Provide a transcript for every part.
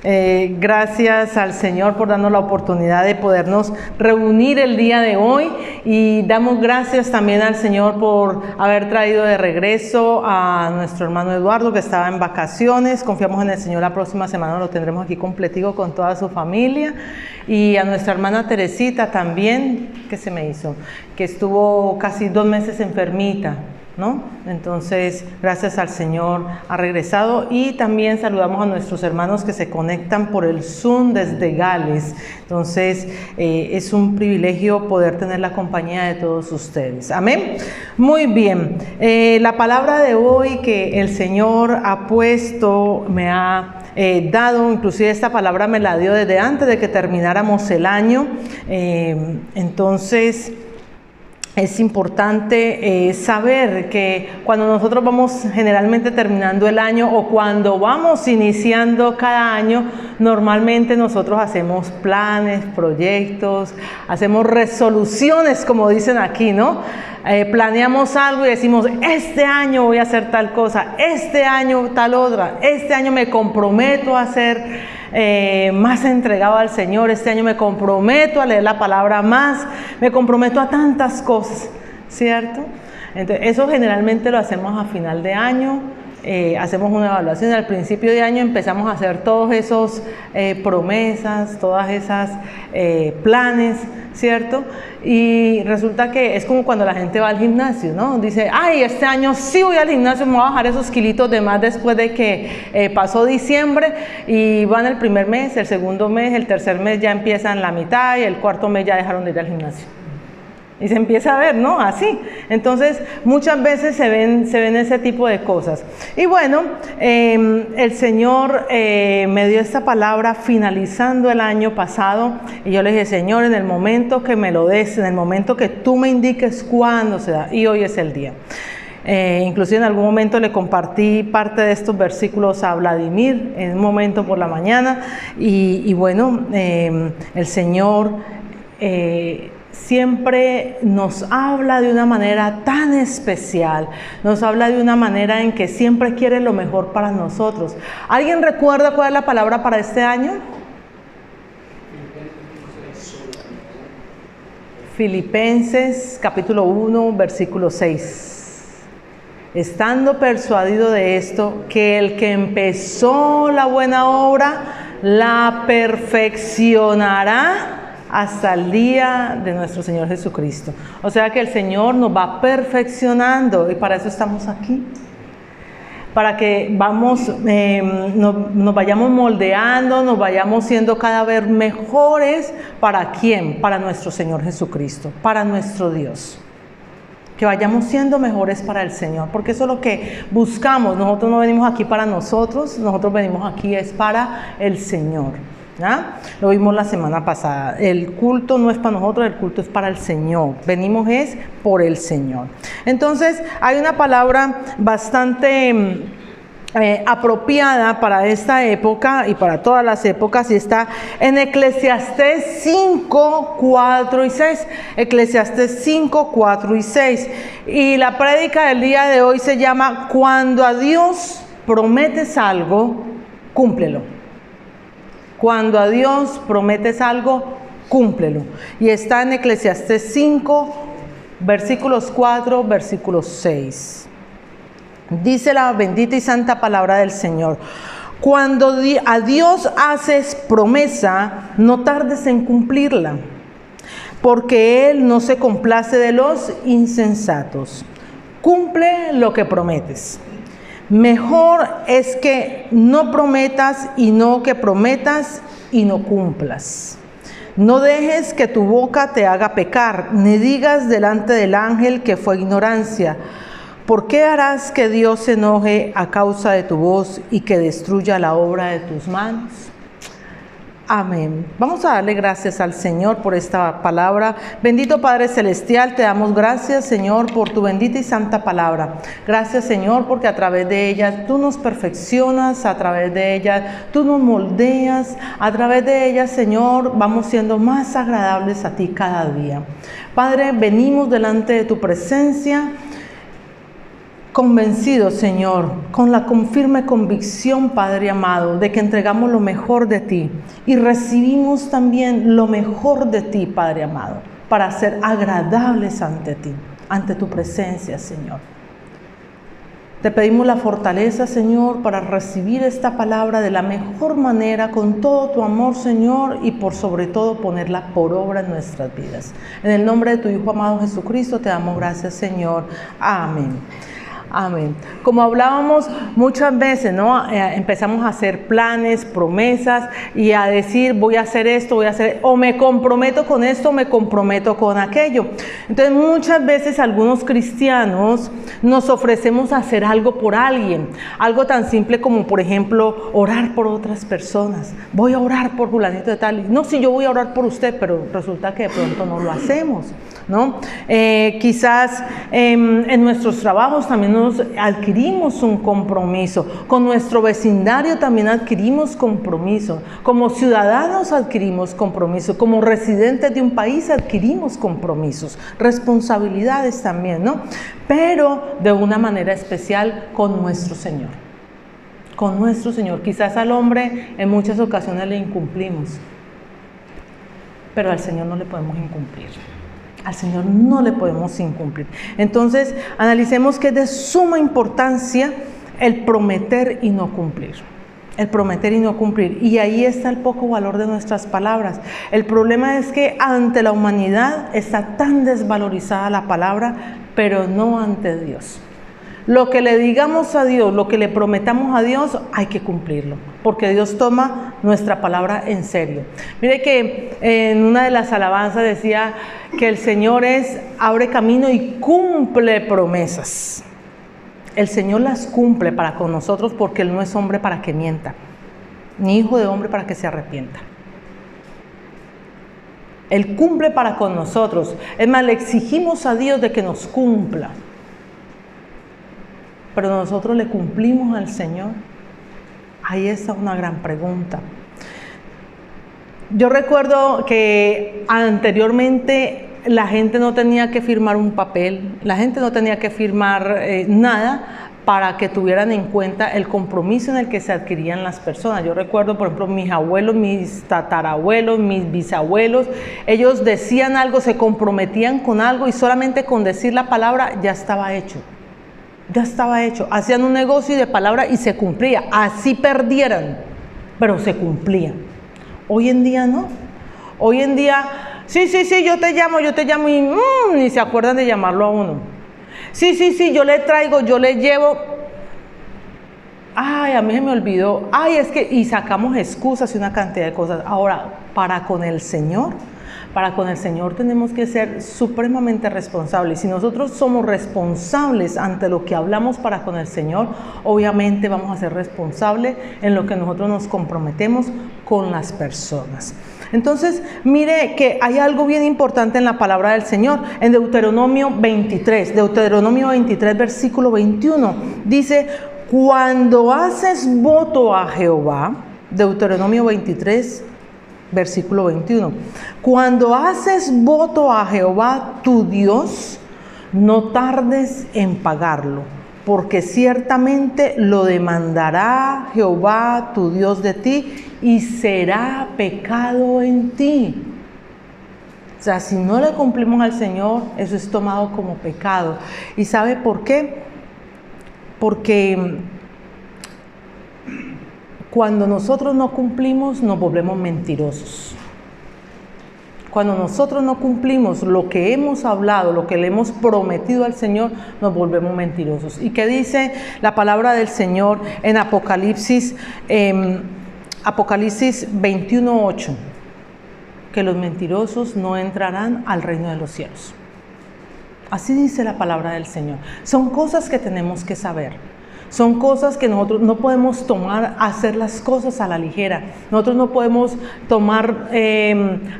Gracias al Señor por darnos la oportunidad de podernos reunir el día de hoy, y damos gracias también al Señor por haber traído de regreso a nuestro hermano Eduardo, que estaba en vacaciones. Confiamos en el Señor, la próxima semana lo tendremos aquí completico con toda su familia, y a nuestra hermana Teresita también, que se me hizo, que estuvo casi 2 meses enfermita, ¿no? Entonces, gracias al Señor ha regresado. Y también saludamos a nuestros hermanos que se conectan por el Zoom desde Gales. Entonces, es un privilegio poder tener la compañía de todos ustedes. Amén. Muy bien. La palabra de hoy que el Señor ha puesto, me ha dado, inclusive esta palabra me la dio desde antes de que termináramos el año. Entonces, es importante saber que cuando nosotros vamos generalmente terminando el año, o cuando vamos iniciando cada año, normalmente nosotros hacemos planes, proyectos, hacemos resoluciones, como dicen aquí, ¿no? Planeamos algo y decimos, este año voy a hacer tal cosa, este año tal otra, este año me comprometo a hacer más entregado al Señor, este año me comprometo a leer la palabra más, me comprometo a tantas cosas, ¿cierto? Entonces, eso generalmente lo hacemos a final de año. Hacemos una evaluación, al principio de año empezamos a hacer todos esos promesas, todas esas planes, ¿cierto? Y resulta que es como cuando la gente va al gimnasio, ¿no? Dice, ay, este año sí voy al gimnasio, me voy a bajar esos kilitos de más después de que pasó diciembre, y van el primer mes, el segundo mes, el tercer mes ya empiezan la mitad, y el cuarto mes ya dejaron de ir al gimnasio. Y se empieza a ver, ¿no? Así. Entonces, muchas veces se ven ese tipo de cosas. Y bueno, el Señor me dio esta palabra finalizando el año pasado, y yo le dije, Señor, en el momento que me lo des, en el momento que tú me indiques cuándo se da, y hoy es el día. Inclusive en algún momento le compartí parte de estos versículos a Vladimir, en un momento por la mañana, y bueno, el Señor siempre nos habla de una manera tan especial, nos habla de una manera en que siempre quiere lo mejor para nosotros. ¿Alguien recuerda cuál es la palabra para este año? Filipenses capítulo 1, versículo 6. Estando persuadido de esto, que el que empezó la buena obra, la perfeccionará hasta el día de nuestro Señor Jesucristo. O sea que el Señor nos va perfeccionando, y para eso estamos aquí, para que nos vayamos moldeando, nos vayamos siendo cada vez mejores. ¿Para quién? Para nuestro Señor Jesucristo, para nuestro Dios. Que vayamos siendo mejores para el Señor, porque eso es lo que buscamos. Nosotros no venimos aquí para nosotros, nosotros venimos aquí es para el Señor. ¿Ya? Lo vimos la semana pasada. El culto no es para nosotros, el culto es para el Señor. Venimos es por el Señor. Entonces, hay una palabra bastante apropiada para esta época y para todas las épocas, y está en Eclesiastés 5, 4 y 6. Eclesiastés 5, 4 y 6. Y la prédica del día de hoy se llama: cuando a Dios prometes algo, cúmplelo. Cuando a Dios prometes algo, cúmplelo. Y está en Eclesiastés 5, versículos 4, versículos 6. Dice la bendita y santa palabra del Señor: cuando a Dios haces promesa, no tardes en cumplirla, porque Él no se complace de los insensatos. Cumple lo que prometes. Mejor es que no prometas y no que prometas y no cumplas. No dejes que tu boca te haga pecar, ni digas delante del ángel que fue ignorancia. ¿Por qué harás que Dios se enoje a causa de tu voz y que destruya la obra de tus manos? Amén. Vamos a darle gracias al Señor por esta palabra. Bendito Padre Celestial, te damos gracias, Señor, por tu bendita y santa palabra. Gracias, Señor, porque a través de ella tú nos perfeccionas, a través de ella tú nos moldeas, a través de ella, Señor, vamos siendo más agradables a ti cada día. Padre, venimos delante de tu presencia convencidos, Señor, con la firme convicción, Padre amado, de que entregamos lo mejor de ti y recibimos también lo mejor de ti, Padre amado, para ser agradables ante ti, ante tu presencia, Señor. Te pedimos la fortaleza, Señor, para recibir esta palabra de la mejor manera, con todo tu amor, Señor, y por sobre todo ponerla por obra en nuestras vidas. En el nombre de tu Hijo amado Jesucristo te damos gracias, Señor. Amén. Amén. Como hablábamos muchas veces, ¿no? Empezamos a hacer planes, promesas y a decir voy a hacer esto, voy a hacer, o me comprometo con esto, o me comprometo con aquello. Entonces muchas veces algunos cristianos nos ofrecemos a hacer algo por alguien, algo tan simple como por ejemplo orar por otras personas. Voy a orar por fulanito de tal. No, si yo voy a orar por usted, pero resulta que de pronto no lo hacemos, ¿no? Quizás en nuestros trabajos también nos adquirimos un compromiso, con nuestro vecindario también adquirimos compromiso, como ciudadanos adquirimos compromiso, como residentes de un país adquirimos compromisos, responsabilidades también, ¿no? Pero de una manera especial con nuestro Señor. Con nuestro Señor. Quizás al hombre en muchas ocasiones le incumplimos, pero al Señor no le podemos incumplir. Al Señor no le podemos incumplir. Entonces, analicemos que es de suma importancia el prometer y no cumplir. El prometer y no cumplir. Y ahí está el poco valor de nuestras palabras. El problema es que ante la humanidad está tan desvalorizada la palabra, pero no ante Dios. Lo que le digamos a Dios, lo que le prometamos a Dios, hay que cumplirlo, porque Dios toma nuestra palabra en serio. Mire que en una de las alabanzas decía que el Señor abre camino y cumple promesas. El Señor las cumple para con nosotros porque Él no es hombre para que mienta, ni hijo de hombre para que se arrepienta. Él cumple para con nosotros. Es más, le exigimos a Dios de que nos cumpla. Pero nosotros le cumplimos al Señor. Ahí está una gran pregunta. Yo recuerdo que anteriormente la gente no tenía que firmar un papel, la gente no tenía que firmar nada para que tuvieran en cuenta el compromiso en el que se adquirían las personas. Yo recuerdo, por ejemplo, mis abuelos, mis tatarabuelos, mis bisabuelos, ellos decían algo, se comprometían con algo y solamente con decir la palabra ya estaba hecho. Ya estaba hecho. Hacían un negocio de palabra y se cumplía. Así perdieran, pero se cumplía. Hoy en día no. Hoy en día, sí, yo te llamo y ni se acuerdan de llamarlo a uno. Sí, yo le traigo, yo le llevo. Ay, a mí se me olvidó. Ay, es que, y sacamos excusas y una cantidad de cosas. Ahora, para con el Señor tenemos que ser supremamente responsables. Si nosotros somos responsables ante lo que hablamos para con el Señor, obviamente vamos a ser responsables en lo que nosotros nos comprometemos con las personas. Entonces, mire que hay algo bien importante en la palabra del Señor. En Deuteronomio 23, versículo 21, dice: cuando haces voto a Jehová, Deuteronomio 23, versículo 21. Cuando haces voto a Jehová tu Dios, no tardes en pagarlo, porque ciertamente lo demandará Jehová tu Dios de ti y será pecado en ti. O sea, si no le cumplimos al Señor, eso es tomado como pecado. ¿Y sabe por qué? Porque cuando nosotros no cumplimos, nos volvemos mentirosos. Cuando nosotros no cumplimos lo que hemos hablado, lo que le hemos prometido al Señor, nos volvemos mentirosos. ¿Y qué dice la palabra del Señor en Apocalipsis 21:8? Que los mentirosos no entrarán al reino de los cielos. Así dice la palabra del Señor. Son cosas que tenemos que saber. Son cosas que nosotros no podemos hacer las cosas a la ligera. Nosotros no podemos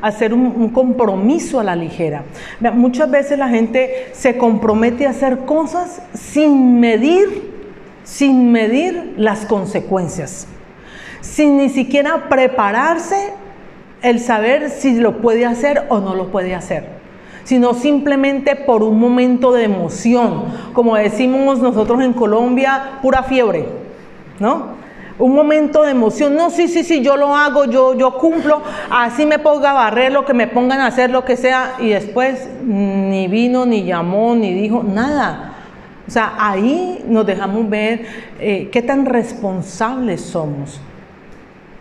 hacer un compromiso a la ligera. Muchas veces la gente se compromete a hacer cosas sin medir las consecuencias, sin ni siquiera prepararse el saber si lo puede hacer o no lo puede hacer. sino simplemente por un momento de emoción. Como decimos nosotros en Colombia, pura fiebre, ¿no? Un momento de emoción. No, sí, yo lo hago, yo cumplo, así me ponga a barrer, lo que me pongan a hacer, lo que sea, y después ni vino, ni llamó, ni dijo, nada. O sea, ahí nos dejamos ver qué tan responsables somos.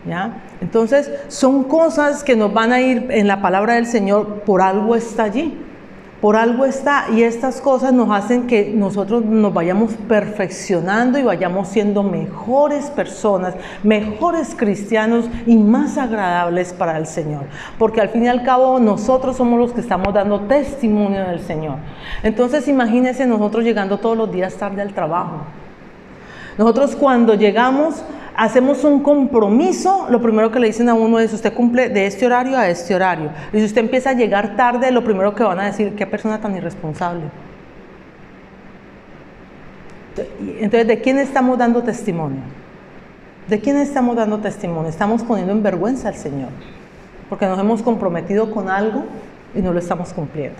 ¿Ya? Entonces, son cosas que nos van a ir en la palabra del Señor, por algo está allí. Por algo está, y estas cosas nos hacen que nosotros nos vayamos perfeccionando y vayamos siendo mejores personas, mejores cristianos y más agradables para el Señor. Porque al fin y al cabo nosotros somos los que estamos dando testimonio del Señor. Entonces imagínense nosotros llegando todos los días tarde al trabajo. Nosotros cuando llegamos hacemos un compromiso, lo primero que le dicen a uno es: usted cumple de este horario a este horario. Y si usted empieza a llegar tarde, lo primero que van a decir: qué persona tan irresponsable. Entonces, ¿de quién estamos dando testimonio? ¿De quién estamos dando testimonio? Estamos poniendo en vergüenza al Señor, porque nos hemos comprometido con algo y no lo estamos cumpliendo.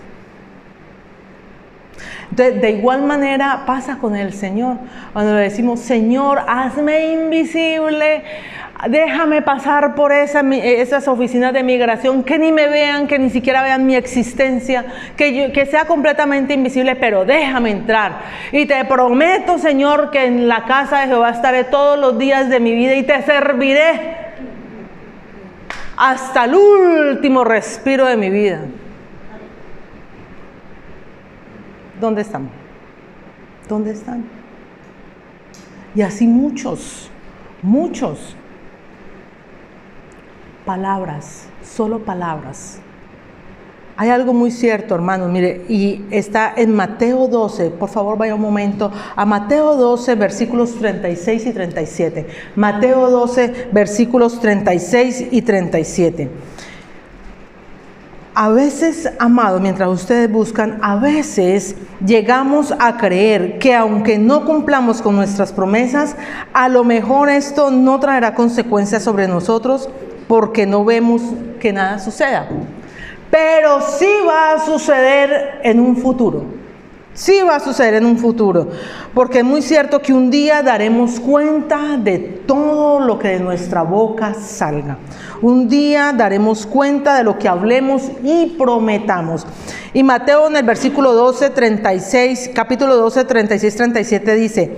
Entonces, de igual manera pasa con el Señor. Cuando le decimos: Señor, hazme invisible, déjame pasar por esas oficinas de migración, que ni me vean, que ni siquiera vean mi existencia, que sea completamente invisible, pero déjame entrar. Y te prometo, Señor, que en la casa de Jehová estaré todos los días de mi vida y te serviré hasta el último respiro de mi vida. ¿Dónde están? ¿Dónde están? Y así muchos. Palabras, solo palabras. Hay algo muy cierto, hermanos, mire, y está en Mateo 12, por favor vaya un momento, a Mateo 12, versículos 36 y 37. Mateo 12, versículos 36 y 37. A veces, amados, mientras ustedes buscan, a veces llegamos a creer que aunque no cumplamos con nuestras promesas, a lo mejor esto no traerá consecuencias sobre nosotros porque no vemos que nada suceda. Pero sí va a suceder en un futuro. Sí va a suceder en un futuro. Porque es muy cierto que un día daremos cuenta de todo lo que de nuestra boca salga. Un día daremos cuenta de lo que hablemos y prometamos. Y Mateo en el versículo 12, 36, capítulo 12, 36, 37 dice: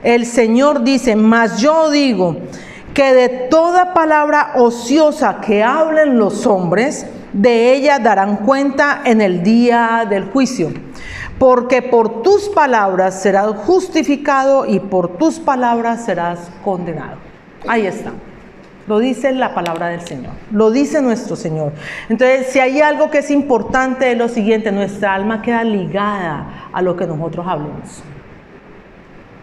el Señor dice: mas yo digo que de toda palabra ociosa que hablen los hombres, de ella darán cuenta en el día del juicio. Porque por tus palabras serás justificado y por tus palabras serás condenado. Ahí está. Lo dice la palabra del Señor, lo dice nuestro Señor. Entonces, si hay algo que es importante, es lo siguiente: nuestra alma queda ligada a lo que nosotros hablemos.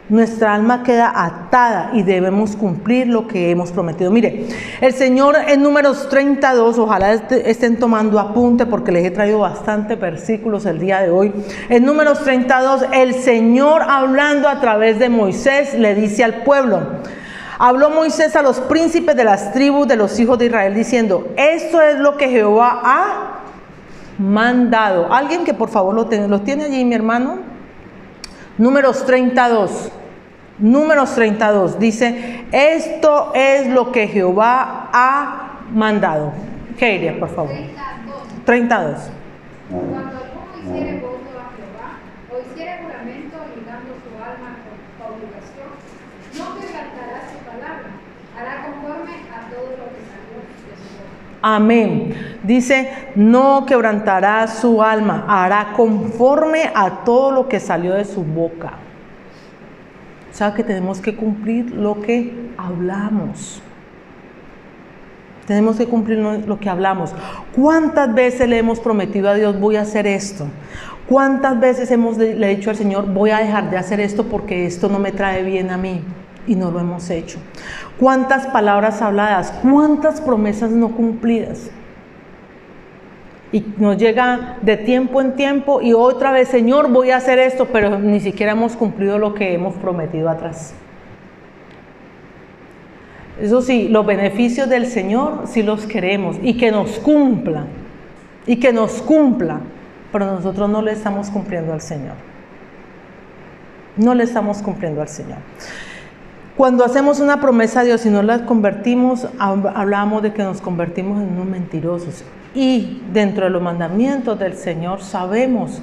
Nuestra alma queda atada y debemos cumplir lo que hemos prometido. Mire, el Señor en Números 32, ojalá estén tomando apunte porque les he traído bastantes versículos el día de hoy. En Números 32, el Señor, hablando a través de Moisés, le dice al pueblo: habló Moisés a los príncipes de las tribus de los hijos de Israel diciendo: esto es lo que Jehová ha mandado. ¿Alguien que por favor lo tiene allí, mi hermano? Números 32. Números 32 dice: esto es lo que Jehová ha mandado. Keiria, por favor. 32. Cuando alguno hiciere voto a Jehová, o hiciere juramento ligando su alma con obligación, no quebrantará su palabra, hará conforme a todo lo que salió de su boca. Amén. Dice: no quebrantará su alma, hará conforme a todo lo que salió de su boca. O sea que tenemos que cumplir lo que hablamos. Tenemos que cumplir lo que hablamos. ¿Cuántas veces le hemos prometido a Dios: voy a hacer esto? ¿Cuántas veces le he dicho al Señor: voy a dejar de hacer esto porque esto no me trae bien a mí? Y no lo hemos hecho. ¿Cuántas palabras habladas? ¿Cuántas promesas no cumplidas? Y nos llega de tiempo en tiempo y otra vez: Señor, voy a hacer esto, pero ni siquiera hemos cumplido lo que hemos prometido atrás. Eso sí, los beneficios del Señor sí los queremos, y que nos cumpla, pero nosotros no le estamos cumpliendo al Señor. No le estamos cumpliendo al Señor. Cuando hacemos una promesa a Dios y no la convertimos, hablamos de que nos convertimos en unos mentirosos. Y dentro de los mandamientos del Señor sabemos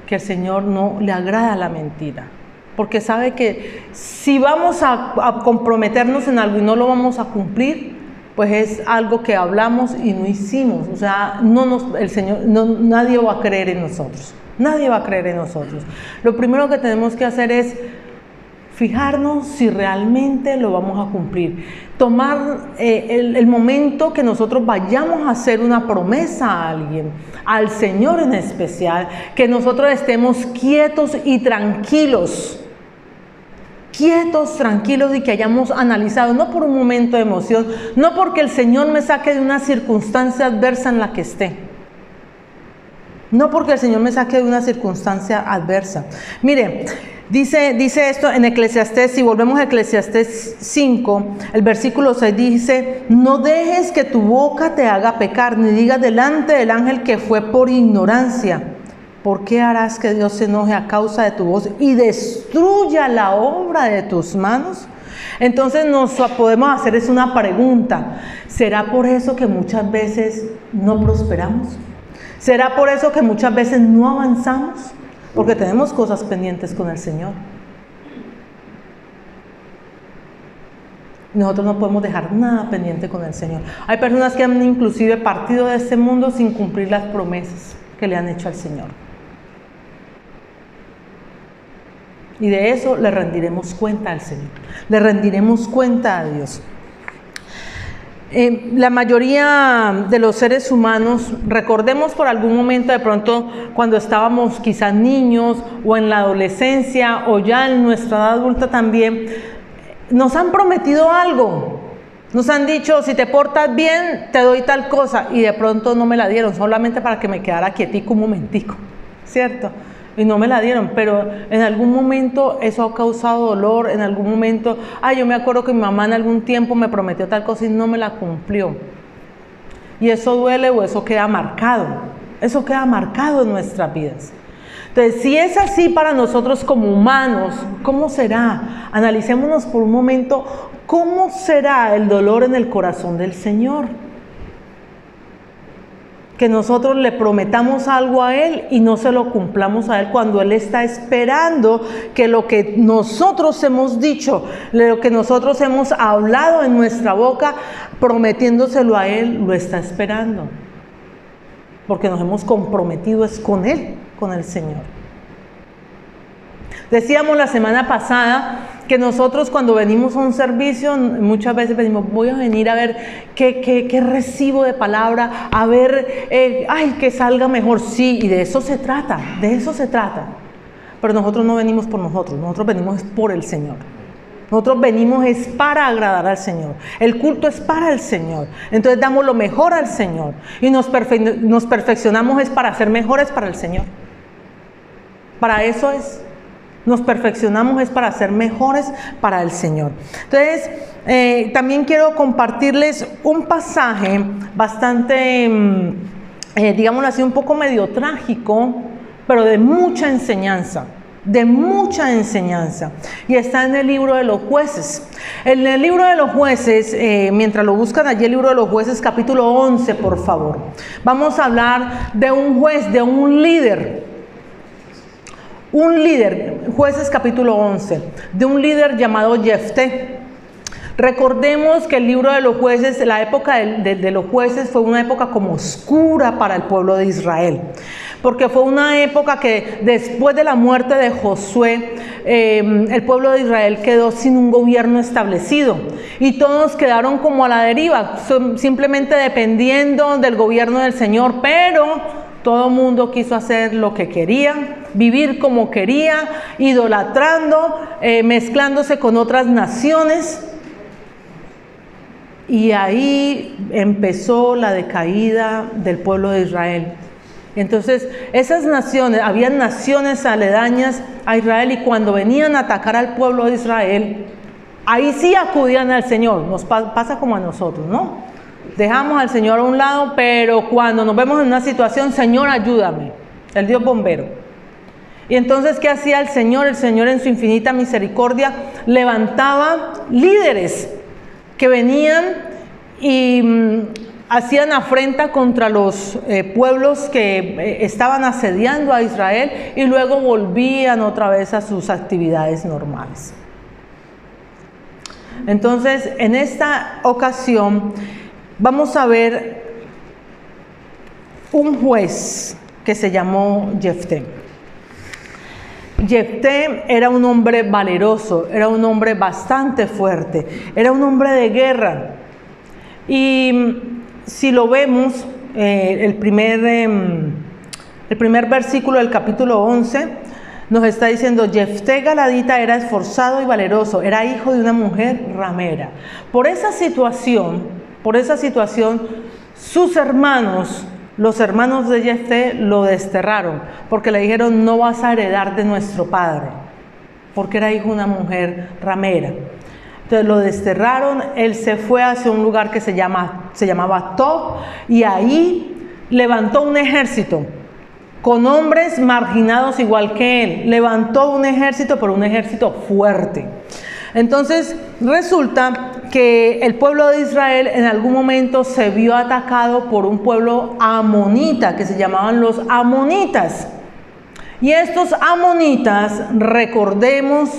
que el Señor no le agrada la mentira. Porque sabe que si vamos a comprometernos en algo y no lo vamos a cumplir, pues es algo que hablamos y no hicimos. O sea, nadie va a creer en nosotros. Nadie va a creer en nosotros. Lo primero que tenemos que hacer es fijarnos si realmente lo vamos a cumplir. Tomar el momento que nosotros vayamos a hacer una promesa a alguien, al Señor en especial, que nosotros estemos quietos y tranquilos. Quietos, tranquilos y que hayamos analizado, no por un momento de emoción, no porque el Señor me saque de una circunstancia adversa en la que esté. No porque el Señor me saque de una circunstancia adversa. Mire, dice esto en Eclesiastés, si volvemos a Eclesiastés 5, el versículo 6 dice: no dejes que tu boca te haga pecar, ni digas delante del ángel que fue por ignorancia. ¿Por qué harás que Dios se enoje a causa de tu voz y destruya la obra de tus manos? Entonces nos podemos hacer es una pregunta. ¿Será por eso que muchas veces no prosperamos? ¿Será por eso que muchas veces no avanzamos? Porque tenemos cosas pendientes con el Señor. Nosotros no podemos dejar nada pendiente con el Señor. Hay personas que han inclusive partido de este mundo sin cumplir las promesas que le han hecho al Señor. Y de eso le rendiremos cuenta al Señor. Le rendiremos cuenta a Dios. La mayoría de los seres humanos, recordemos por algún momento de pronto cuando estábamos quizás niños o en la adolescencia o ya en nuestra edad adulta también, nos han prometido algo. Nos han dicho, si te portas bien, te doy tal cosa, y de pronto no me la dieron, solamente para que me quedara quietico un momentico, ¿cierto? Y no me la dieron, pero en algún momento eso ha causado dolor, en algún momento, yo me acuerdo que mi mamá en algún tiempo me prometió tal cosa y no me la cumplió. Y eso duele o eso queda marcado en nuestras vidas. Entonces, si es así para nosotros como humanos, ¿cómo será? Analicémonos por un momento, ¿cómo será el dolor en el corazón del Señor? Que nosotros le prometamos algo a Él y no se lo cumplamos a Él cuando Él está esperando que lo que nosotros hemos dicho, lo que nosotros hemos hablado en nuestra boca, prometiéndoselo a Él, lo está esperando. Porque nos hemos comprometido es con Él, con el Señor. Decíamos la semana pasada que nosotros cuando venimos a un servicio, muchas veces venimos, voy a venir a ver qué recibo de palabra, a ver, que salga mejor, sí, y de eso se trata. Pero nosotros no venimos por nosotros venimos por el Señor. Nosotros venimos es para agradar al Señor. El culto es para el Señor. Entonces damos lo mejor al Señor. Y nos perfeccionamos es para ser mejores para el Señor. Para eso es. Nos perfeccionamos es para ser mejores para el Señor. Entonces, también quiero compartirles un pasaje bastante, digámoslo así, un poco medio trágico, pero de mucha enseñanza. Y está en el libro de los Jueces. En el libro de los Jueces, mientras lo buscan allí, el libro de los Jueces, capítulo 11, por favor. Vamos a hablar de un juez, de un líder. Jueces capítulo 11, de un líder llamado Jefté. Recordemos que el libro de los Jueces, la época de los jueces fue una época como oscura para el pueblo de Israel. Porque fue una época que después de la muerte de Josué, el pueblo de Israel quedó sin un gobierno establecido. Y todos quedaron como a la deriva, simplemente dependiendo del gobierno del Señor, pero todo el mundo quiso hacer lo que quería, vivir como quería, idolatrando, mezclándose con otras naciones. Y ahí empezó la decaída del pueblo de Israel. Entonces, esas naciones, habían naciones aledañas a Israel, y cuando venían a atacar al pueblo de Israel, ahí sí acudían al Señor. Nos pasa como a nosotros, ¿no? Dejamos al Señor a un lado, pero cuando nos vemos en una situación, Señor, ayúdame. el Dios bombero. Y entonces, ¿qué hacía el Señor? El Señor en su infinita misericordia levantaba líderes que venían y hacían afrenta contra los pueblos que estaban asediando a Israel y luego volvían otra vez a sus actividades normales. Entonces, en esta ocasión vamos a ver un juez que se llamó Jefté. Jefté era un hombre valeroso, era un hombre bastante fuerte, era un hombre de guerra. Y si lo vemos, el primer versículo del capítulo 11 nos está diciendo: Jefté Galadita era esforzado y valeroso, era hijo de una mujer ramera. Por esa situación, sus hermanos, los hermanos de Jefté, lo desterraron, porque le dijeron: no vas a heredar de nuestro padre, porque era hijo de una mujer ramera. Entonces lo desterraron, él se fue hacia un lugar que se llamaba Tob, y ahí levantó un ejército con hombres marginados igual que él. Levantó un ejército, pero un ejército fuerte. Entonces resulta que el pueblo de Israel en algún momento se vio atacado por un pueblo amonita, que se llamaban los amonitas. Y estos amonitas, recordemos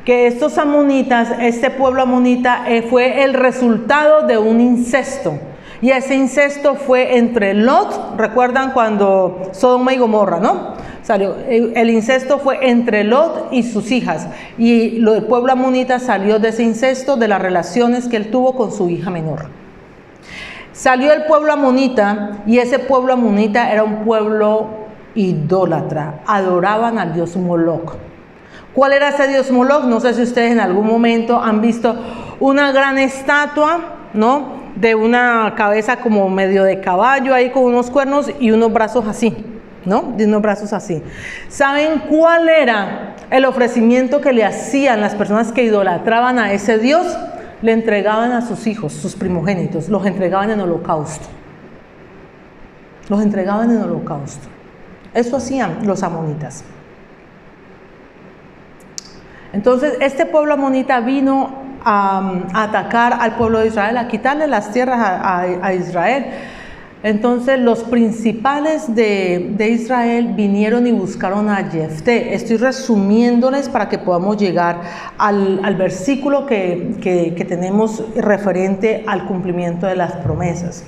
que estos amonitas, este pueblo amonita, fue el resultado de un incesto. Y ese incesto fue entre Lot, recuerdan cuando Sodoma y Gomorra, ¿no? Salió, el incesto fue entre Lot y sus hijas. Y el pueblo amonita salió de ese incesto, de las relaciones que él tuvo con su hija menor. Salió el pueblo amonita, y ese pueblo amonita era un pueblo idólatra. Adoraban al dios Moloch. ¿Cuál era ese dios Moloch? No sé si ustedes en algún momento han visto una gran estatua, ¿no?, de una cabeza como medio de caballo ahí con unos cuernos y unos brazos así, ¿no? De unos brazos así. ¿Saben cuál era el ofrecimiento que le hacían las personas que idolatraban a ese dios? Le entregaban a sus hijos, sus primogénitos, los entregaban en holocausto. Los entregaban en holocausto. Eso hacían los amonitas. Entonces, este pueblo amonita vino a atacar al pueblo de Israel, a quitarle las tierras a Israel. Entonces los principales de Israel vinieron y buscaron a Jefté. Estoy resumiéndoles para que podamos llegar al versículo que tenemos referente al cumplimiento de las promesas.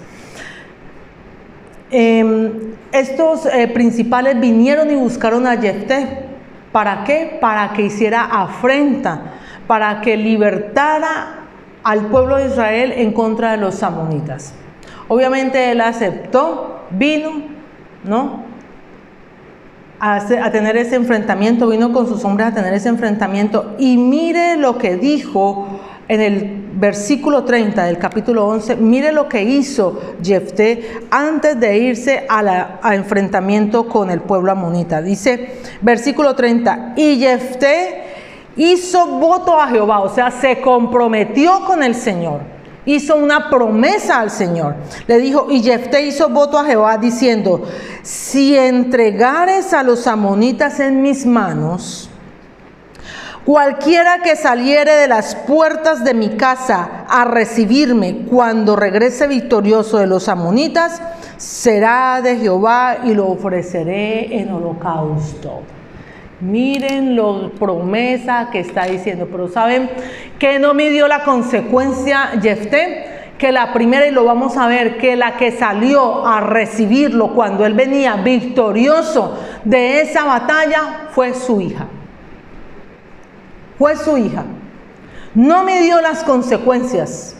Estos principales vinieron y buscaron a Jefté. ¿Para qué? Para que hiciera afrenta, para que libertara al pueblo de Israel en contra de los amonitas. Obviamente él aceptó, vino, ¿no?, a tener ese enfrentamiento, vino con sus hombres a tener ese enfrentamiento. Y mire lo que dijo en el versículo 30 del capítulo 11, mire lo que hizo Jefté antes de irse a enfrentamiento con el pueblo amonita. Dice, versículo 30, y Jefté hizo voto a Jehová, o sea, se comprometió con el Señor, hizo una promesa al Señor. Le dijo, y Jefté hizo voto a Jehová diciendo, si entregares a los amonitas en mis manos, cualquiera que saliere de las puertas de mi casa a recibirme cuando regrese victorioso de los amonitas, será de Jehová y lo ofreceré en holocausto. Miren la promesa que está diciendo, pero ¿saben que no midió la consecuencia Jefté? Que la primera, y lo vamos a ver, que la que salió a recibirlo cuando él venía victorioso de esa batalla fue su hija. Fue su hija. No midió las consecuencias,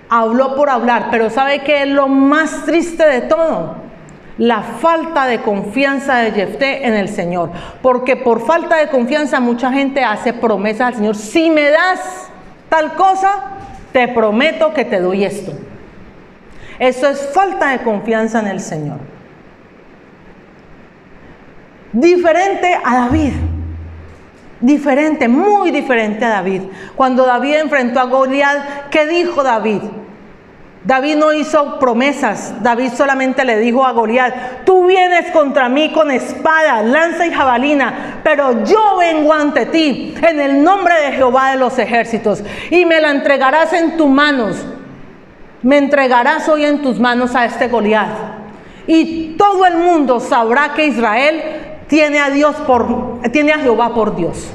habló por hablar, pero ¿sabe qué es lo más triste de todo? La falta de confianza de Jefté en el Señor, porque por falta de confianza mucha gente hace promesas al Señor. Si me das tal cosa, te prometo que te doy esto. Eso es falta de confianza en el Señor. Diferente a David. Diferente, muy diferente a David. Cuando David enfrentó a Goliat, ¿qué dijo David? David no hizo promesas. David solamente le dijo a Goliat: tú vienes contra mí con espada, lanza y jabalina, pero yo vengo ante ti en el nombre de Jehová de los ejércitos, y me la entregarás en tus manos. Me entregarás hoy en tus manos a este Goliat, y todo el mundo sabrá que Israel tiene a Jehová por Dios.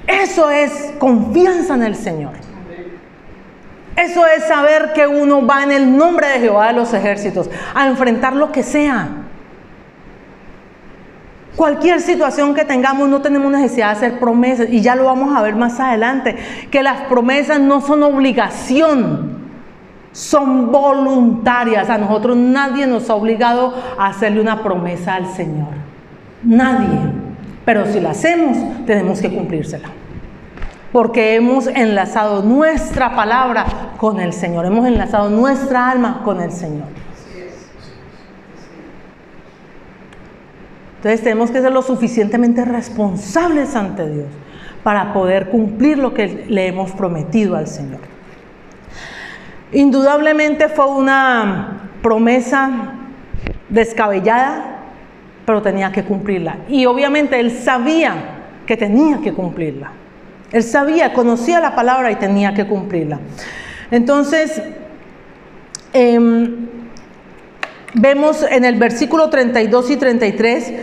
Eso es confianza en el Señor. Eso es saber que uno va en el nombre de Jehová de los ejércitos a enfrentar lo que sea. Cualquier situación que tengamos, no tenemos necesidad de hacer promesas, y ya lo vamos a ver más adelante, que las promesas no son obligación, son voluntarias. A nosotros nadie nos ha obligado a hacerle una promesa al Señor, nadie, pero si la hacemos, tenemos que cumplírsela. Porque hemos enlazado nuestra palabra con el Señor. Hemos enlazado nuestra alma con el Señor. Entonces tenemos que ser lo suficientemente responsables ante Dios para poder cumplir lo que le hemos prometido al Señor. Indudablemente fue una promesa descabellada, pero tenía que cumplirla. Y obviamente él sabía que tenía que cumplirla. Él sabía, conocía la palabra y tenía que cumplirla. Entonces, vemos en el versículo 32 y 33,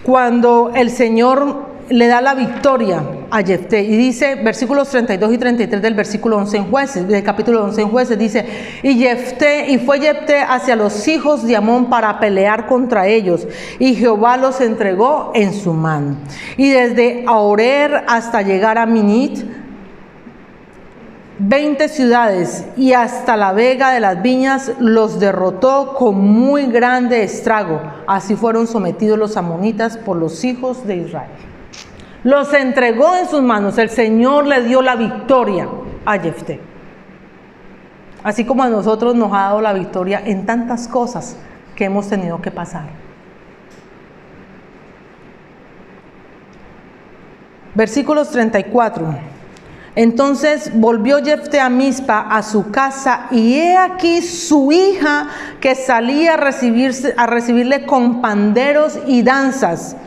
cuando el Señor le da la victoria a Jefté, y dice, versículos 32 y 33 del versículo 11 en Jueces, del capítulo 11 en Jueces, dice: y fue Jefté hacia los hijos de Amón para pelear contra ellos, y Jehová los entregó en su mano. Y desde Aroer hasta llegar a Minit, 20 ciudades, y hasta la vega de las viñas los derrotó con muy grande estrago. Así fueron sometidos los amonitas por los hijos de Israel. Los entregó en sus manos. El Señor le dio la victoria a Jefté. Así como a nosotros nos ha dado la victoria en tantas cosas que hemos tenido que pasar. Versículos 34. Entonces volvió Jefté a Mizpa, a su casa, y he aquí su hija que salía a recibirle con panderos y danzas,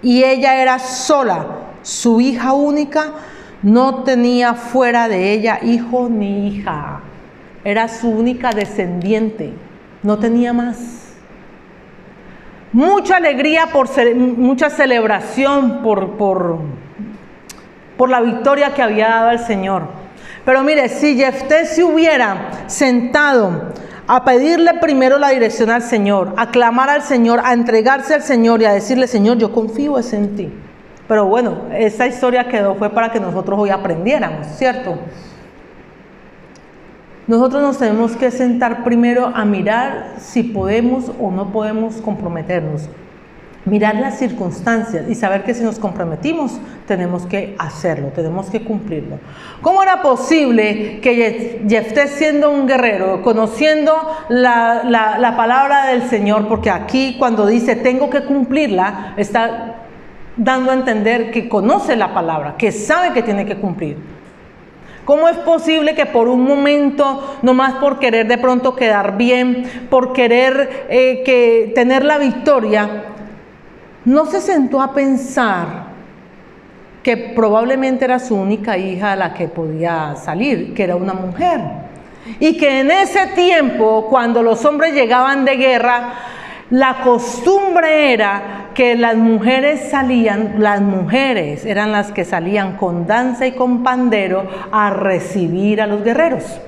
y ella era sola, su hija única, no tenía fuera de ella hijo ni hija. Era su única descendiente, no tenía más. Mucha alegría, mucha celebración por la victoria que había dado al Señor. Pero mire, si Jefté se hubiera sentado a pedirle primero la dirección al Señor, a clamar al Señor, a entregarse al Señor y a decirle: Señor, yo confío en ti. Pero bueno, esta historia fue para que nosotros hoy aprendiéramos, ¿cierto? Nosotros nos tenemos que sentar primero a mirar si podemos o no podemos comprometernos. Mirar las circunstancias y saber que si nos comprometimos, tenemos que hacerlo, tenemos que cumplirlo. ¿Cómo era posible que Jefté, siendo un guerrero, conociendo la palabra del Señor, porque aquí cuando dice tengo que cumplirla, está dando a entender que conoce la palabra, que sabe que tiene que cumplir? ¿Cómo es posible que por un momento, nomás por querer de pronto quedar bien, por querer tener la victoria, no se sentó a pensar que probablemente era su única hija la que podía salir, que era una mujer? Y que en ese tiempo, cuando los hombres llegaban de guerra, la costumbre era que las mujeres eran las que salían con danza y con pandero a recibir a los guerreros.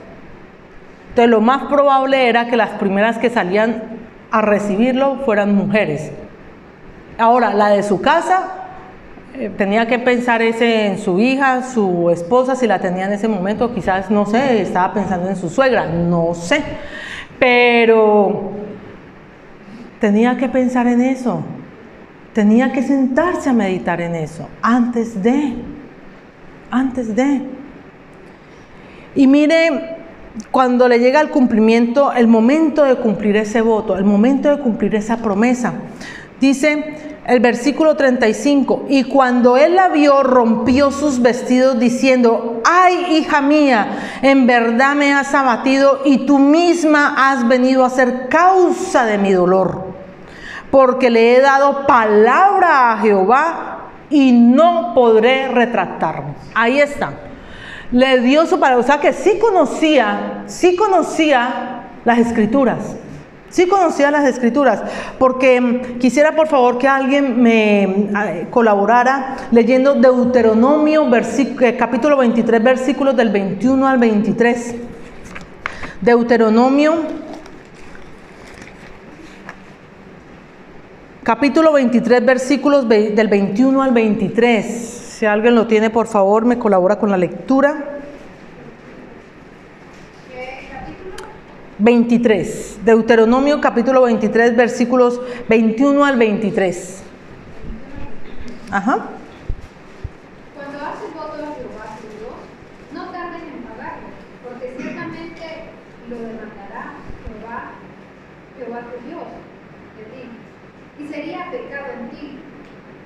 Entonces lo más probable era que las primeras que salían a recibirlo fueran mujeres. Ahora, la de su casa, tenía que pensar en su hija, su esposa, si la tenía en ese momento, quizás, no sé, estaba pensando en su suegra, no sé, pero tenía que pensar en eso, tenía que sentarse a meditar en eso, antes de. Y mire, cuando le llega el cumplimiento, el momento de cumplir ese voto, el momento de cumplir esa promesa, Dice el versículo 35, y cuando él la vio, rompió sus vestidos diciendo: ay, hija mía, en verdad me has abatido y tú misma has venido a ser causa de mi dolor, porque le he dado palabra a Jehová y no podré retractarme. Ahí está. Le dio su palabra, o sea que sí conocía las escrituras. Sí conocía las escrituras, porque quisiera por favor que alguien me colaborara leyendo Deuteronomio capítulo 23, versículos del 21 al 23. Deuteronomio capítulo 23, versículos del 21 al 23. Si alguien lo tiene, por favor, me colabora con la lectura. 23, Deuteronomio capítulo 23, versículos 21 al 23. Ajá. Cuando haces voto a Jehová tu Dios, no tardes en pagarlo, porque ciertamente lo demandará Jehová tu Dios de ti, y sería pecado en ti.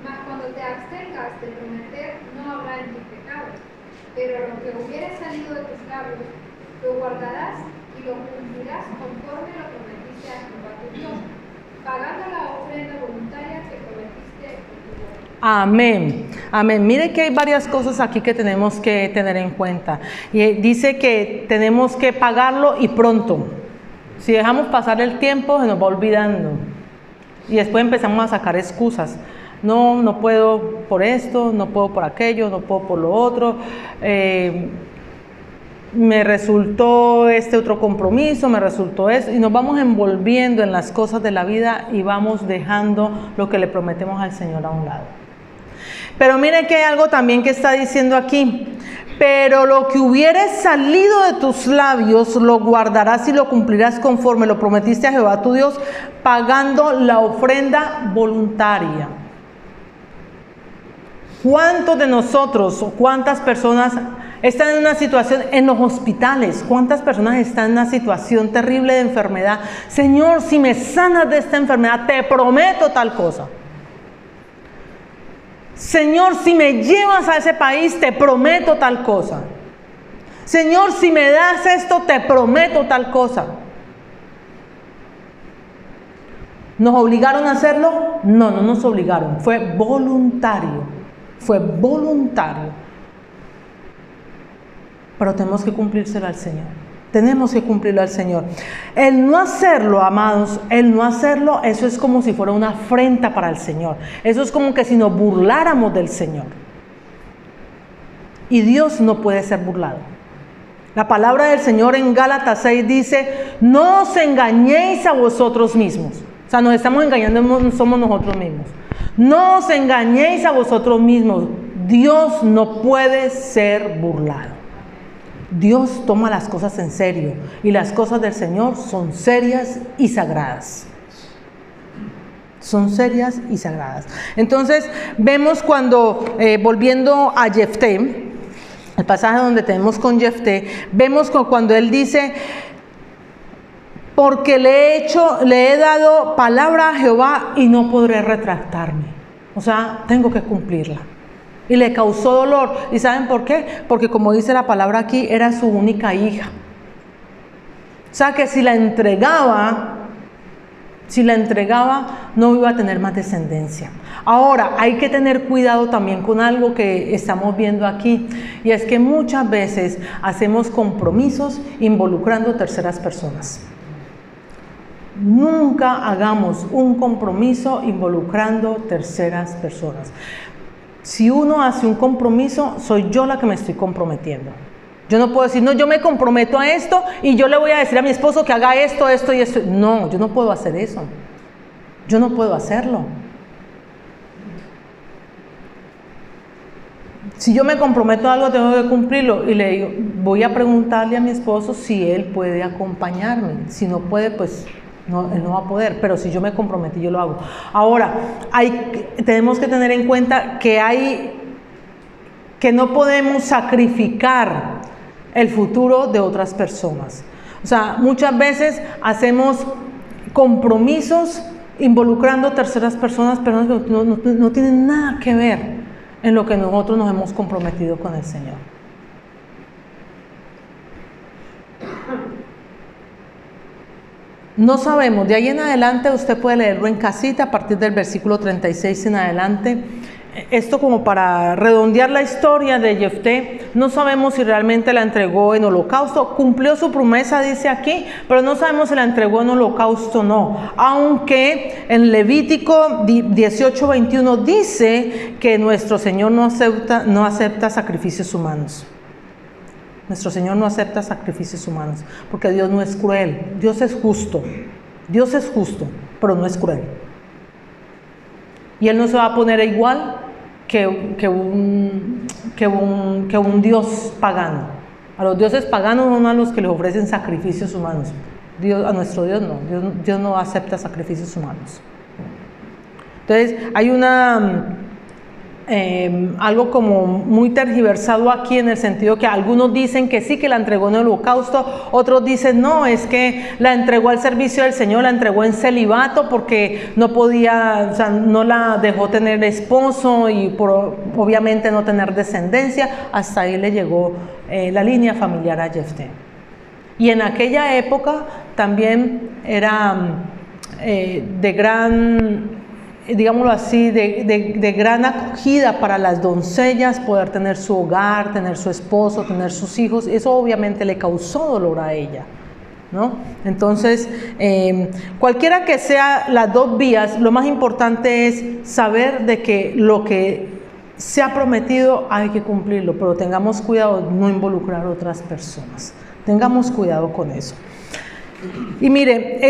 Mas cuando te abstengas de prometer, no habrá en ti pecado, pero lo que hubiere salido de tus labios, lo guardarás y lo cumplirás conforme lo prometiste a Jehová tu Dios, pagando la ofrenda voluntaria que prometiste en tu boca. Amén, amén. Mire que hay varias cosas aquí que tenemos que tener en cuenta. Y dice que tenemos que pagarlo y pronto. Si dejamos pasar el tiempo, se nos va olvidando. Y después empezamos a sacar excusas. No puedo por esto, no puedo por aquello, no puedo por lo otro. Me resultó este otro compromiso, me resultó eso, y nos vamos envolviendo en las cosas de la vida y vamos dejando lo que le prometemos al Señor a un lado. Pero mire que hay algo también que está diciendo aquí: pero lo que hubiere salido de tus labios lo guardarás y lo cumplirás conforme lo prometiste a Jehová tu Dios, pagando la ofrenda voluntaria. ¿Cuántos de nosotros o cuántas personas están en una situación en los hospitales? ¿Cuántas personas están en una situación terrible de enfermedad? Señor, si me sanas de esta enfermedad, te prometo tal cosa. Señor, si me llevas a ese país, te prometo tal cosa. Señor, si me das esto, te prometo tal cosa. ¿Nos obligaron a hacerlo? No, no nos obligaron. Fue voluntario. Fue voluntario. Pero tenemos que cumplírselo al Señor. Tenemos que cumplirlo al Señor. El no hacerlo, amados, el no hacerlo, eso es como si fuera una afrenta para el Señor. Eso es como que si nos burláramos del Señor. Y Dios no puede ser burlado. La palabra del Señor en Gálatas 6 dice: no os engañéis a vosotros mismos. O sea, nos estamos engañando, somos nosotros mismos. No os engañéis a vosotros mismos. Dios no puede ser burlado. Dios toma las cosas en serio y las cosas del Señor son serias y sagradas. Son serias y sagradas. Entonces vemos cuando, volviendo a Jefté, el pasaje donde tenemos con Jefté, vemos cuando él dice: porque le he dado palabra a Jehová y no podré retractarme. O sea, tengo que cumplirla. Y le causó dolor. ¿Y saben por qué? Porque, como dice la palabra aquí, era su única hija. O sea que si la entregaba, no iba a tener más descendencia. Ahora, hay que tener cuidado también con algo que estamos viendo aquí, y es que muchas veces hacemos compromisos involucrando terceras personas. Nunca hagamos un compromiso involucrando terceras personas. Si uno hace un compromiso, soy yo la que me estoy comprometiendo. Yo no puedo decir: no, yo me comprometo a esto y yo le voy a decir a mi esposo que haga esto, esto y esto. No, yo no puedo hacer eso. Yo no puedo hacerlo. Si yo me comprometo a algo, tengo que cumplirlo. Y le digo, voy a preguntarle a mi esposo si él puede acompañarme. Si no puede, pues no, él no va a poder. Pero si yo me comprometí, yo lo hago. Ahora, tenemos que tener en cuenta que no podemos sacrificar el futuro de otras personas. O sea, muchas veces hacemos compromisos involucrando terceras personas, pero no tienen nada que ver en lo que nosotros nos hemos comprometido con el Señor. No sabemos, de ahí en adelante usted puede leerlo en casita a partir del versículo 36 en adelante. Esto como para redondear la historia de Jefté. No sabemos si realmente la entregó en holocausto. Cumplió su promesa, dice aquí, pero no sabemos si la entregó en holocausto o no. Aunque en Levítico 18:21 dice que nuestro Señor no acepta sacrificios humanos. Nuestro Señor no acepta sacrificios humanos, porque Dios no es cruel. Dios es justo, pero no es cruel. Y Él no se va a poner igual que un Dios pagano. A los dioses paganos son a los que les ofrecen sacrificios humanos. A nuestro Dios no. Dios no acepta sacrificios humanos. Entonces hay algo como muy tergiversado aquí, en el sentido que algunos dicen que sí, que la entregó en el holocausto, otros dicen no, es que la entregó al servicio del Señor, la entregó en celibato porque no podía, o sea, no la dejó tener esposo y obviamente no tener descendencia. Hasta ahí le llegó la línea familiar a Jefté. Y en aquella época también era de gran, digámoslo así, de gran acogida para las doncellas poder tener su hogar, tener su esposo, tener sus hijos. Eso obviamente le causó dolor a ella, ¿no? Entonces, cualquiera que sea las dos vías, lo más importante es saber de que lo que se ha prometido hay que cumplirlo, pero tengamos cuidado de no involucrar a otras personas. Tengamos cuidado con eso. Y mire,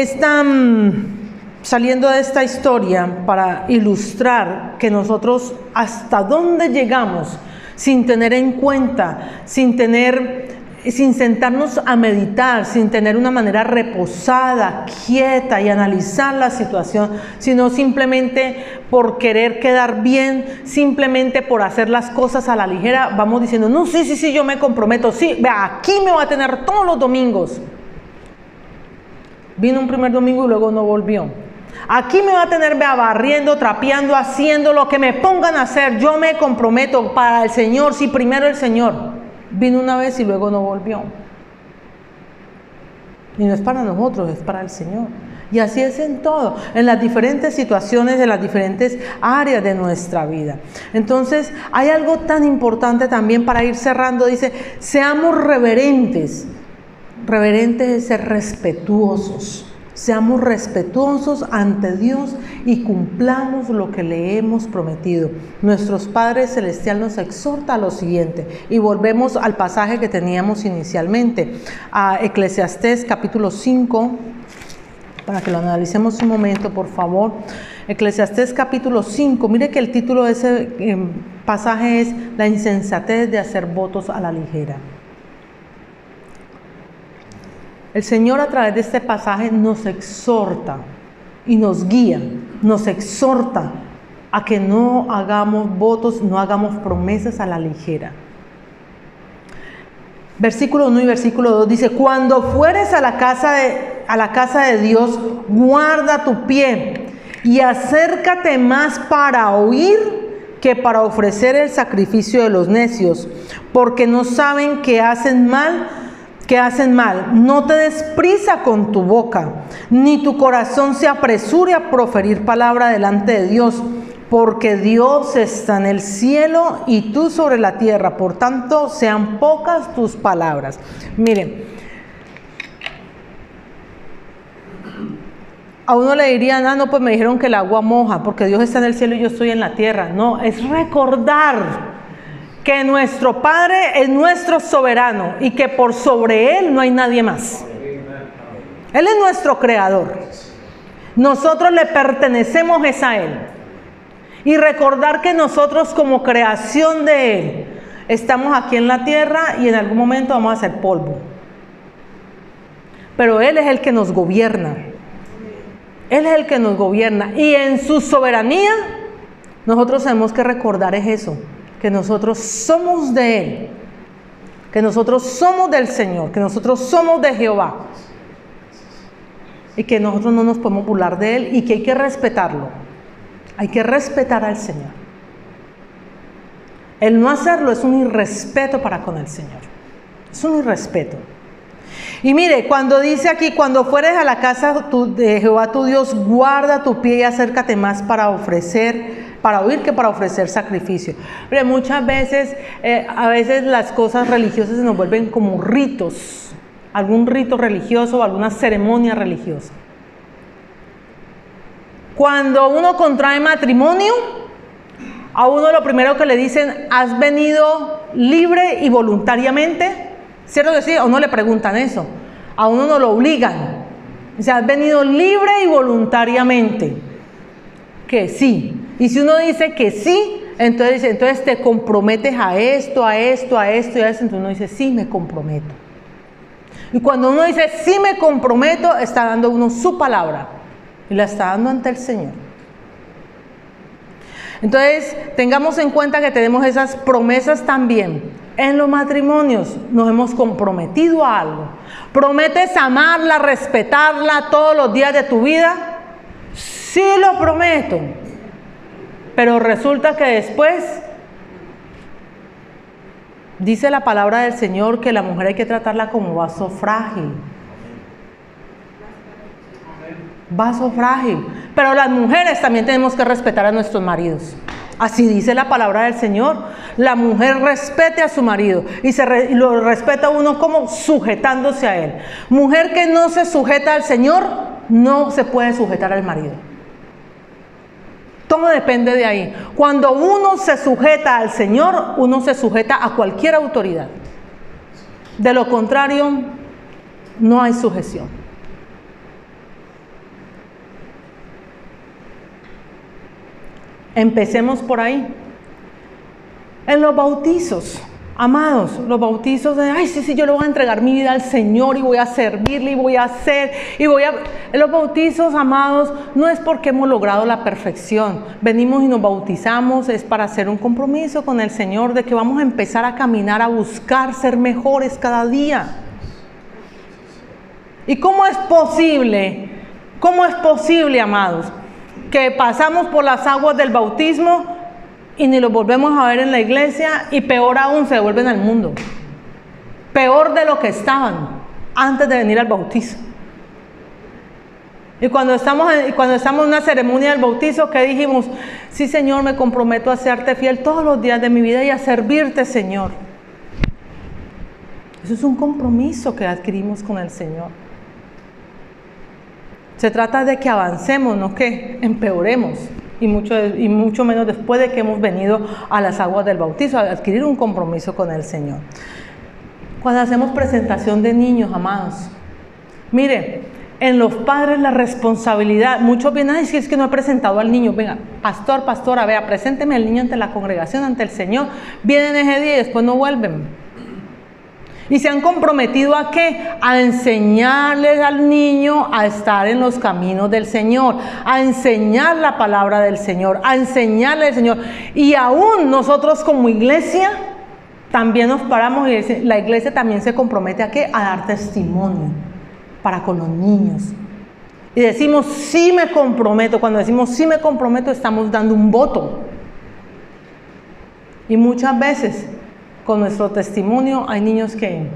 saliendo de esta historia para ilustrar que nosotros hasta dónde llegamos sin tener en cuenta, sin sentarnos a meditar, sin tener una manera reposada, quieta y analizar la situación, sino simplemente por querer quedar bien, simplemente por hacer las cosas a la ligera, vamos diciendo, no, sí, yo me comprometo, sí, vea, aquí me va a tener todos los domingos. Vino un primer domingo y luego no volvió. Aquí me va a tener barriendo, trapeando, haciendo lo que me pongan a hacer. Yo me comprometo para el Señor, sí, primero el Señor. Vino una vez y luego no volvió. Y no es para nosotros, es para el Señor. Y así es en todo, en las diferentes situaciones, en las diferentes áreas de nuestra vida. Entonces, hay algo tan importante también para ir cerrando. Dice, seamos reverentes. Reverentes es ser respetuosos. Seamos respetuosos ante Dios y cumplamos lo que le hemos prometido. Nuestro Padre Celestial nos exhorta a lo siguiente, y volvemos al pasaje que teníamos inicialmente, a Eclesiastés capítulo 5, para que lo analicemos un momento, por favor. Eclesiastés capítulo 5, mire que el título de ese pasaje es La insensatez de hacer votos a la ligera. El Señor a través de este pasaje nos exhorta y nos guía, nos exhorta a que no hagamos votos, no hagamos promesas a la ligera. Versículo 1 y versículo 2 dice, cuando fueres a la casa de Dios, guarda tu pie y acércate más para oír que para ofrecer el sacrificio de los necios, porque no saben que hacen mal. No te des prisa con tu boca, ni tu corazón se apresure a proferir palabra delante de Dios, porque Dios está en el cielo y tú sobre la tierra, por tanto sean pocas tus palabras. Miren, a uno le dirían, no, pues me dijeron que el agua moja, porque Dios está en el cielo y yo estoy en la tierra. No, es recordar que nuestro Padre es nuestro soberano y que por sobre Él no hay nadie más. Él es nuestro creador. Nosotros le pertenecemos a Él. Y recordar que nosotros como creación de Él estamos aquí en la tierra y en algún momento vamos a ser polvo. Pero Él es el que nos gobierna. Él es el que nos gobierna. Y en su soberanía nosotros tenemos que recordar es eso, que nosotros somos de Él, que nosotros somos del Señor, que nosotros somos de Jehová. y que nosotros no nos podemos burlar de Él y que hay que respetarlo. Hay que respetar al Señor. El no hacerlo es un irrespeto para con el Señor. Es un irrespeto. Y mire, cuando dice aquí, cuando fueres a la casa de Jehová tu Dios, guarda tu pie y acércate más para oír que para ofrecer sacrificio. Pero muchas veces, a veces las cosas religiosas se nos vuelven como ritos, algún rito religioso o alguna ceremonia religiosa. Cuando uno contrae matrimonio, a uno lo primero que le dicen, ¿has venido libre y voluntariamente? ¿Cierto que sí? A uno le preguntan eso. A uno no lo obligan. O sea, ¿has venido libre y voluntariamente? Que sí. Y si uno dice que sí, entonces te comprometes a esto, a esto, a esto y a esto. Entonces uno dice, sí, me comprometo. Y cuando uno dice, sí, me comprometo, está dando uno su palabra. Y la está dando ante el Señor. Entonces, tengamos en cuenta que tenemos esas promesas también. En los matrimonios nos hemos comprometido a algo. ¿Prometes amarla, respetarla todos los días de tu vida? Sí, lo prometo. Pero resulta que después dice la palabra del Señor que la mujer hay que tratarla como vaso frágil. Vaso frágil. Pero las mujeres también tenemos que respetar a nuestros maridos. Así dice la palabra del Señor. La mujer respete a su marido y lo respeta uno como sujetándose a él. Mujer que no se sujeta al Señor no se puede sujetar al marido. Todo depende de ahí. Cuando uno se sujeta al Señor, uno se sujeta a cualquier autoridad. De lo contrario, no hay sujeción. Empecemos por ahí. En los bautizos, amados, los bautizos de, ay, sí, yo le voy a entregar mi vida al Señor y voy a servirle y voy a hacer En los bautizos, amados, no es porque hemos logrado la perfección. Venimos y nos bautizamos, es para hacer un compromiso con el Señor de que vamos a empezar a caminar, a buscar ser mejores cada día. ¿Y cómo es posible? ¿Cómo es posible, amados, que pasamos por las aguas del bautismo y ni los volvemos a ver en la iglesia y peor aún se devuelven al mundo? Peor de lo que estaban antes de venir al bautizo. Y cuando estamos en una ceremonia del bautizo, ¿qué dijimos? Sí, Señor, me comprometo a serte fiel todos los días de mi vida y a servirte, Señor. Eso es un compromiso que adquirimos con el Señor. Se trata de que avancemos, no que empeoremos, y mucho menos después de que hemos venido a las aguas del bautizo, a adquirir un compromiso con el Señor. Cuando hacemos presentación de niños, amados, mire, en los padres la responsabilidad, muchos vienen a decir, es que no he presentado al niño, venga, pastora, vea, presénteme al niño ante la congregación, ante el Señor, vienen ese día y después no vuelven. Y se han comprometido ¿a qué? A enseñarles al niño a estar en los caminos del Señor, a enseñar la palabra del Señor, a enseñarle al Señor. Y aún nosotros como iglesia también nos paramos y la iglesia también se compromete ¿a qué? A dar testimonio para con los niños. Y decimos, sí me comprometo. Cuando decimos, sí me comprometo, estamos dando un voto. Y muchas veces con nuestro testimonio hay niños que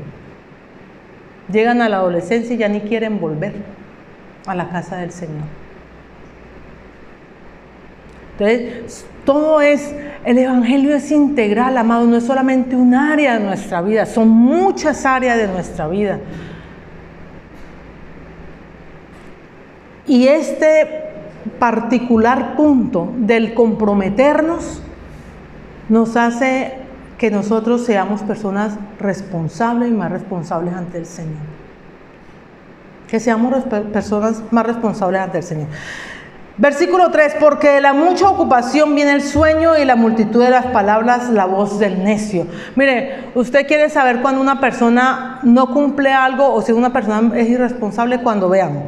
llegan a la adolescencia y ya ni quieren volver a la casa del Señor. Entonces, el evangelio es integral, amado, no es solamente un área de nuestra vida, son muchas áreas de nuestra vida. Y este particular punto del comprometernos nos hace que nosotros seamos personas responsables y más responsables ante el Señor. Que seamos personas más responsables ante el Señor. Versículo 3, porque de la mucha ocupación viene el sueño y la multitud de las palabras la voz del necio. Mire, usted quiere saber cuando una persona no cumple algo o si una persona es irresponsable cuando vean.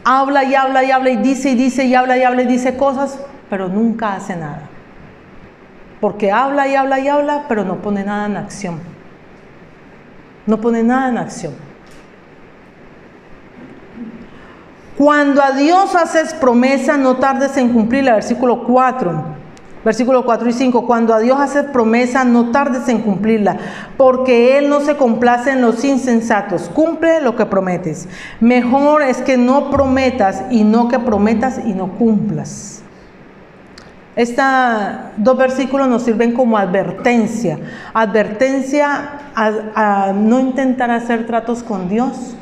Habla y habla y habla y dice y habla y habla y dice cosas, pero nunca hace nada. Porque habla y habla y habla, pero no pone nada en acción. No pone nada en acción. Cuando a Dios haces promesa, no tardes en cumplirla. Versículo 4 y 5. Cuando a Dios haces promesa, no tardes en cumplirla, porque Él no se complace en los insensatos. Cumple lo que prometes. Mejor es que no prometas y no que prometas y no cumplas. Estos 2 versículos nos sirven como advertencia. Advertencia a no intentar hacer tratos con Dios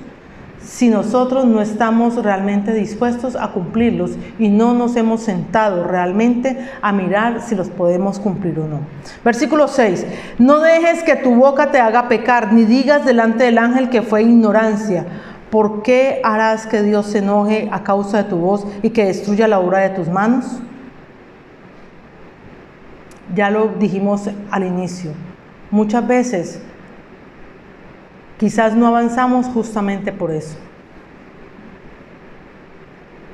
si nosotros no estamos realmente dispuestos a cumplirlos y no nos hemos sentado realmente a mirar si los podemos cumplir o no. Versículo 6. No dejes que tu boca te haga pecar, ni digas delante del ángel que fue ignorancia. ¿Por qué harás que Dios se enoje a causa de tu voz y que destruya la obra de tus manos? Ya lo dijimos al inicio. Muchas veces quizás no avanzamos justamente por eso,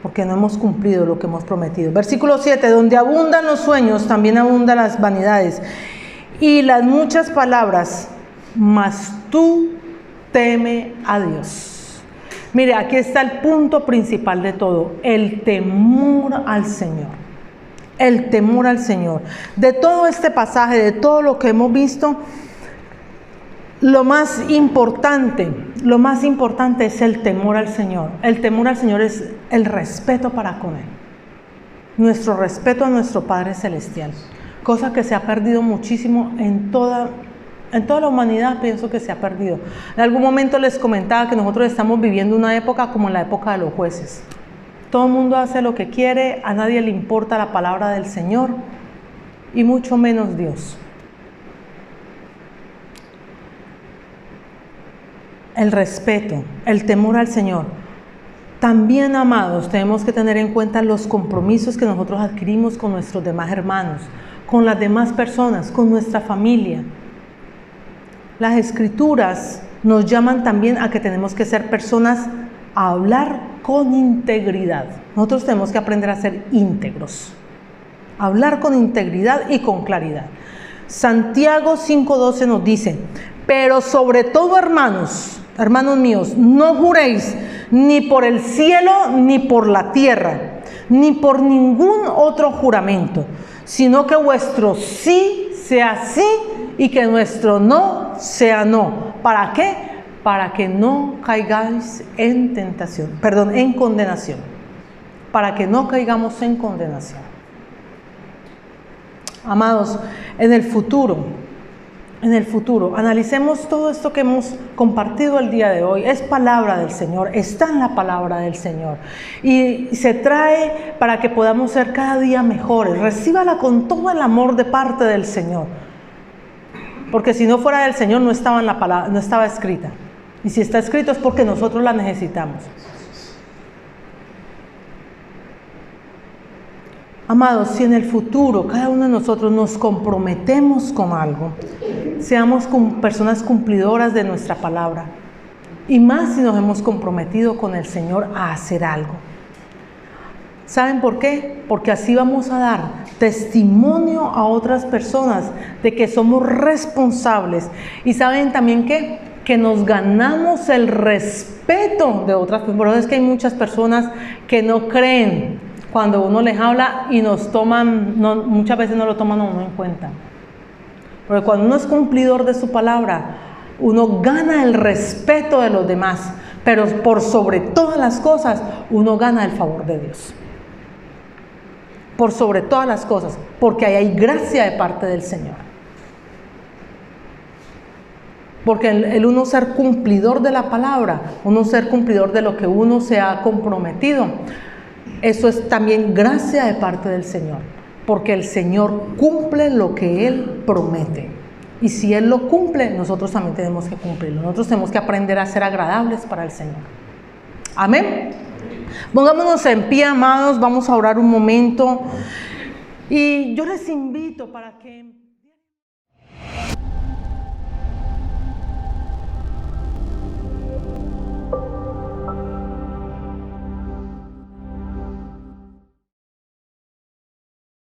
porque no hemos cumplido lo que hemos prometido. Versículo 7, donde abundan los sueños, también abundan las vanidades y las muchas palabras, mas tú teme a Dios. Mire, aquí está el punto principal de todo, el temor al Señor. El temor al Señor. De todo este pasaje, de todo lo que hemos visto, lo más importante es el temor al Señor. El temor al Señor es el respeto para con Él. Nuestro respeto a nuestro Padre Celestial. Cosa que se ha perdido muchísimo en toda la humanidad, pienso que se ha perdido. En algún momento les comentaba que nosotros estamos viviendo una época como la época de los jueces. Todo el mundo hace lo que quiere, a nadie le importa la palabra del Señor y mucho menos Dios. El respeto, el temor al Señor. También, amados, tenemos que tener en cuenta los compromisos que nosotros adquirimos con nuestros demás hermanos, con las demás personas, con nuestra familia. Las Escrituras nos llaman también a que tenemos que ser personas a hablar con integridad. Nosotros tenemos que aprender a ser íntegros. Hablar con integridad y con claridad. Santiago 5:12 nos dice, pero sobre todo, hermanos míos, no juréis ni por el cielo, ni por la tierra, ni por ningún otro juramento, sino que vuestro sí sea sí y que nuestro no sea no. ¿Para qué? Para que no caigáis en en condenación. Para que no caigamos en condenación. Amados, en el futuro, analicemos todo esto que hemos compartido el día de hoy. Es palabra del Señor, está en la palabra del Señor. Y se trae para que podamos ser cada día mejores. Recíbala con todo el amor de parte del Señor. Porque si no fuera del Señor no estaba en la palabra, no estaba escrita. Y si está escrito es porque nosotros la necesitamos. Amados, si en el futuro cada uno de nosotros nos comprometemos con algo, seamos personas cumplidoras de nuestra palabra. Y más si nos hemos comprometido con el Señor a hacer algo. ¿Saben por qué? Porque así vamos a dar testimonio a otras personas de que somos responsables. Y ¿saben también qué? Que nos ganamos el respeto de otras personas. Por eso es que hay muchas personas que no creen cuando uno les habla y nos toman, muchas veces no lo toman a uno en cuenta. Porque cuando uno es cumplidor de su palabra, uno gana el respeto de los demás, pero por sobre todas las cosas, uno gana el favor de Dios. Por sobre todas las cosas, porque ahí hay gracia de parte del Señor. Porque el uno ser cumplidor de la palabra, uno ser cumplidor de lo que uno se ha comprometido, eso es también gracia de parte del Señor, porque el Señor cumple lo que Él promete. Y si Él lo cumple, nosotros también tenemos que cumplirlo. Nosotros tenemos que aprender a ser agradables para el Señor. Amén. Pongámonos en pie, amados, vamos a orar un momento. Y yo les invito para que